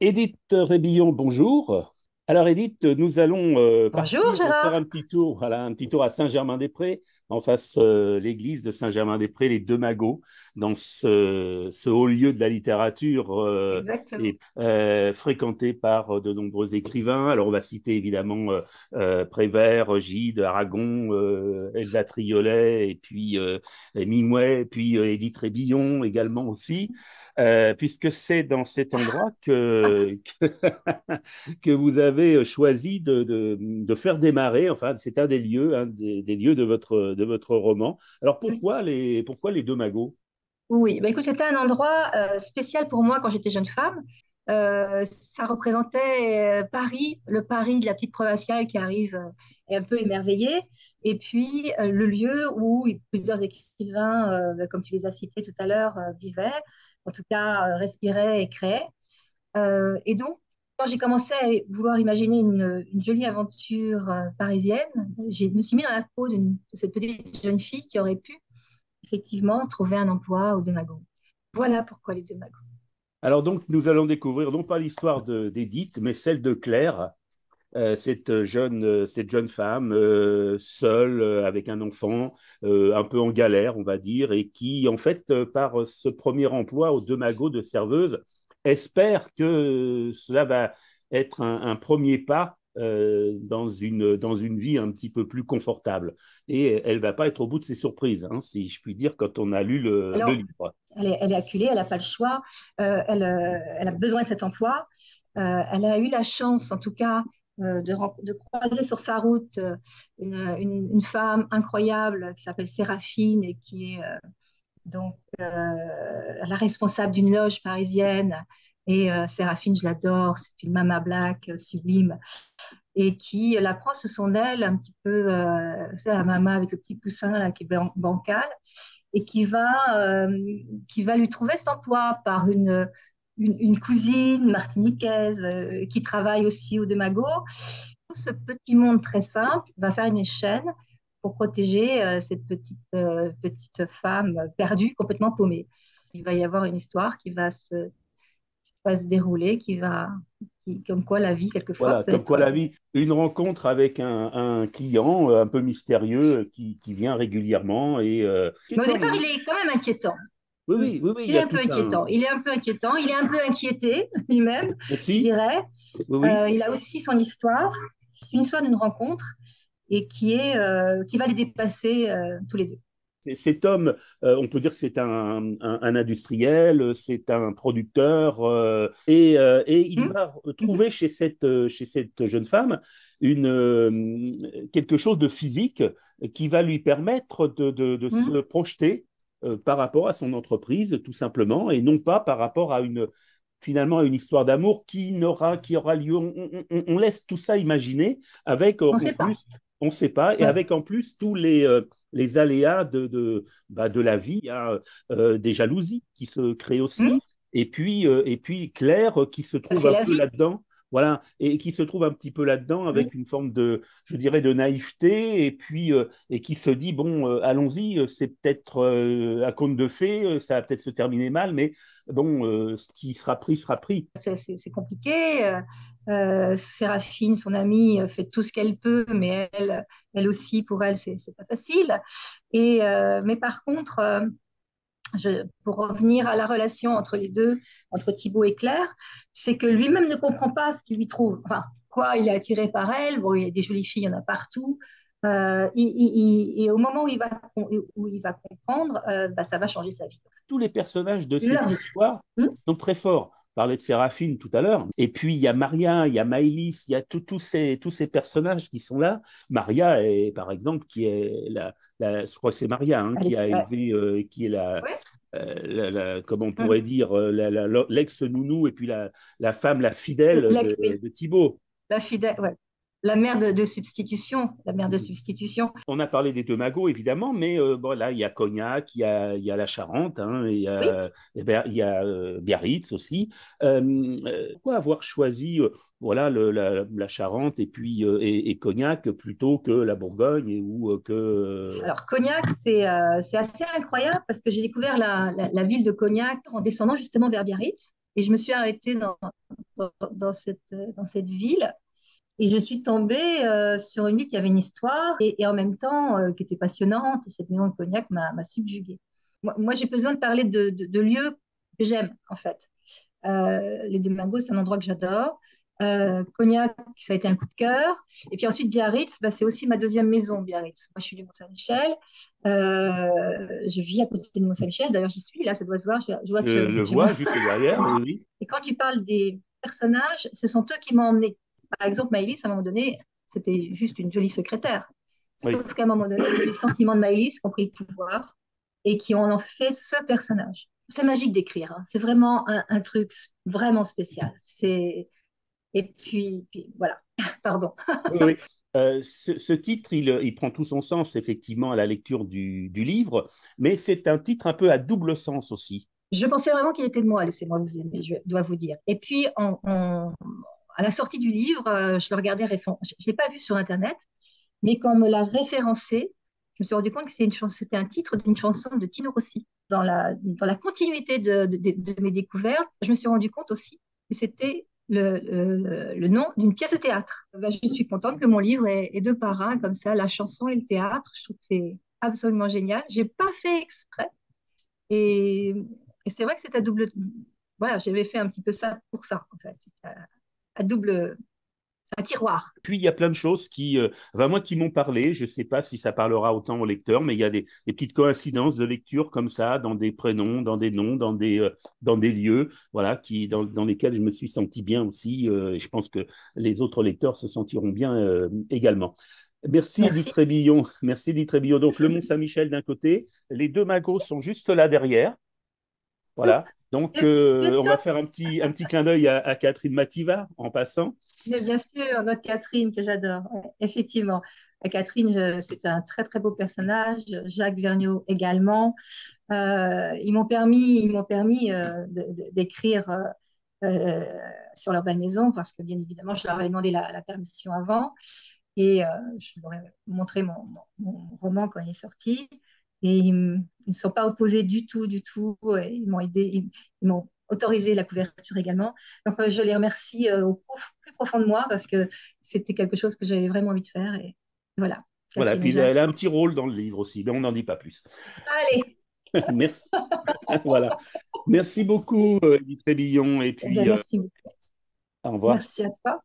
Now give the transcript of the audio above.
Edith Rébillon, bonjour. Alors Edith, nous allons Bonjour partir faire un Gérard. petit tour, voilà, un petit tour à Saint-Germain-des-Prés, en face l'église de Saint-Germain-des-Prés, les Deux Magots, dans ce haut lieu de la littérature Exactement. fréquenté par de nombreux écrivains. Alors on va citer évidemment Prévert, Gide, Aragon, Elsa Triolet, et puis Mimouet, puis Édith Rébillon également aussi, puisque c'est dans cet endroit que vous avez choisi de faire démarrer, enfin, c'est un des lieux, des lieux de votre roman. Alors pourquoi les Deux Magots? Oui, bah écoute, c'était un endroit spécial pour moi quand j'étais jeune femme. Ça représentait Paris, le Paris de la petite provinciale qui arrive et un peu émerveillée. Et puis le lieu où plusieurs écrivains, comme tu les as cités tout à l'heure, vivaient, en tout cas respiraient et créaient. Et donc, quand j'ai commencé à vouloir imaginer une jolie aventure parisienne, je me suis mis dans la peau de cette petite jeune fille qui aurait pu effectivement trouver un emploi aux Deux Magots. Voilà pourquoi les Deux Magots. Alors donc, nous allons découvrir non pas l'histoire d'Édith, mais celle de Claire, cette jeune femme seule, avec un enfant, un peu en galère, on va dire, et qui, en fait, par ce premier emploi aux Deux Magots de serveuse, espère que cela va être un premier pas dans une vie un petit peu plus confortable. Et elle va pas être au bout de ses surprises, hein, si je puis dire, quand on a lu le Alors, livre. elle est acculée, elle n'a pas le choix, elle a besoin de cet emploi. Elle a eu la chance, en tout cas, de croiser sur sa route une femme incroyable qui s'appelle Séraphine et qui est la responsable d'une loge parisienne. Et Séraphine, je l'adore, c'est une Mama Black sublime et qui la prend sous son aile un petit peu, c'est la Mama avec le petit poussin là, qui est bancal et qui va lui trouver cet emploi par une cousine martiniquaise qui travaille aussi au Demago. Tout ce petit monde très simple va faire une chaîne pour protéger cette petite femme perdue, complètement paumée. Il va y avoir une histoire va se dérouler, comme quoi la vie, quelquefois, Voilà, peut comme être. quoi la vie, une rencontre avec un client un peu mystérieux qui vient régulièrement qui est Mais au comme... départ, il est quand même inquiétant. Oui, Mm. oui, oui, oui, il Il y est a un peu tout un... inquiétant. Il est un peu inquiétant. Il est un peu inquiété lui-même, je Aussi, dirais. oui, oui. Il a aussi son histoire. C'est une histoire d'une rencontre et qui va les dépasser tous les deux. Cet homme, on peut dire que c'est un industriel, c'est un producteur, et il Mm. va Mhm. trouver chez cette jeune femme quelque chose de physique qui va lui permettre de se Mm. projeter par rapport à son entreprise, tout simplement, et non pas par rapport à finalement à une histoire d'amour qui aura lieu. On laisse tout ça imaginer avec On ne en sait pas. plus, on ne sait pas, et Ouais. avec en plus tous les aléas de la vie. Il y a des jalousies qui se créent Mm. aussi, et puis Claire qui se trouve C'est un la peu vie. là-dedans. Voilà, et qui se trouve un petit peu là-dedans Mm. avec une forme je dirais, de naïveté, et qui se dit, bon, allons-y, c'est peut-être un conte de fées, ça va peut-être se terminer mal, mais bon, ce qui sera pris sera pris. C'est compliqué. Séraphine, son amie, fait tout ce qu'elle peut, mais elle aussi, pour elle, c'est pas facile. Mais par contre, pour revenir à la relation entre les deux, entre Thibaut et Claire, c'est que lui-même ne comprend pas ce qu'il lui trouve. Enfin, quoi, il est attiré par elle. Bon, il y a des jolies filles, il y en a partout. Et au moment où il va comprendre, bah, ça va changer sa vie. Tous les personnages de Leur cette vie. histoire Hmm. sont très forts. On parlait de Séraphine tout à l'heure. Et puis, il y a Maria, il y a Maëlys, il y a tous ces personnages qui sont là. Maria, est, par exemple, qui est je crois que c'est Maria, hein, qui a Ouais. élevé, qui est Ouais. comment on Hmm. pourrait dire, l'ex-nounou et puis la femme, la fidèle Oui, de Thibaut. la fidèle, ouais. La mère de substitution, la mère de substitution. On a parlé des deux magots, évidemment, mais bon, là, il y a Cognac, il y a la Charente, hein, Oui, il y a Biarritz aussi. Pourquoi avoir choisi voilà, la Charente et Cognac plutôt que la Bourgogne ou que... alors Cognac, c'est assez incroyable parce que j'ai découvert la ville de Cognac en descendant justement vers Biarritz et je me suis arrêtée dans dans cette ville. Et je suis tombée sur une ville qui avait une histoire et en même temps qui était passionnante. Et cette maison de Cognac m'a subjuguée. Moi, j'ai besoin de parler de lieux que j'aime, en fait. Les Deux Magots, c'est un endroit que j'adore. Cognac, ça a été un coup de cœur. Et puis ensuite, Biarritz, bah, c'est aussi ma deuxième maison, Biarritz. Moi, je suis du Mont-Saint-Michel. Je vis à côté de Mont-Saint-Michel. D'ailleurs, j'y suis, là, ça doit se voir. Je vois Je que le tu m'as. vois juste derrière, oui, oui. Et quand tu parles des personnages, ce sont eux qui m'ont emmené. Par exemple, Maëlys, à un moment donné, c'était juste une jolie secrétaire. Oui. Sauf qu'à un moment donné, les sentiments de Maëlys qui ont pris le pouvoir et qui ont en fait ce personnage. C'est magique d'écrire, hein. C'est vraiment un truc vraiment spécial. Et puis voilà, pardon. Oui, oui. Ce titre, il prend tout son sens, effectivement, à la lecture du livre, mais c'est un titre un peu à double sens aussi. Je pensais vraiment qu'il était de moi, laissez-moi vous aimer, je dois vous dire. Et puis, à la sortie du livre, je le regardais, je ne l'ai pas vu sur Internet, mais quand on me l'a référencé, je me suis rendu compte que c'était un titre d'une chanson de Tino Rossi. Dans la continuité de mes découvertes, je me suis rendu compte aussi que c'était le nom d'une pièce de théâtre. Ben, je suis contente que mon livre ait deux parrains comme ça, la chanson et le théâtre. Je trouve que c'est absolument génial. J'ai pas fait exprès. Et, et c'est vrai que c'est à double. Voilà, j'avais fait un petit peu ça pour ça, en fait. C'est à double. Un tiroir. Puis, il y a plein de choses enfin, moi, qui m'ont parlé. Je ne sais pas si ça parlera autant au lecteur, mais il y a des petites coïncidences de lecture comme ça, dans des prénoms, dans des noms, dans des lieux, voilà, dans lesquels je me suis senti bien aussi. Et je pense que les autres lecteurs se sentiront bien également. Merci Edith Merci. Trébillon. Merci Edith Trébillon. Donc, le Mont-Saint-Michel d'un côté, les Deux Magots sont juste là derrière. Voilà. Donc, Mais on va top. faire un petit clin d'œil à Catherine Mativa en passant. Mais bien sûr, notre Catherine que j'adore. Ouais, effectivement. Catherine, c'est un très très beau personnage. Jacques Vergniaud également. Ils m'ont permis d'écrire euh, sur leur belle maison parce que bien évidemment, je leur avais demandé la permission avant et je leur ai montré mon roman quand il est sorti. Et ils ne sont pas opposés du tout, du tout. Et ils m'ont aidé, ils m'ont autorisé la couverture également. Donc, je les remercie plus profond de moi parce que c'était quelque chose que j'avais vraiment envie de faire. Et voilà, Voilà, Catherine et puis Jacques. elle a un petit rôle dans le livre aussi, mais on n'en dit pas plus. Allez, Merci. Voilà. Merci beaucoup, Edith Trébillon. Et eh bien, puis, merci beaucoup. au revoir. Merci à toi.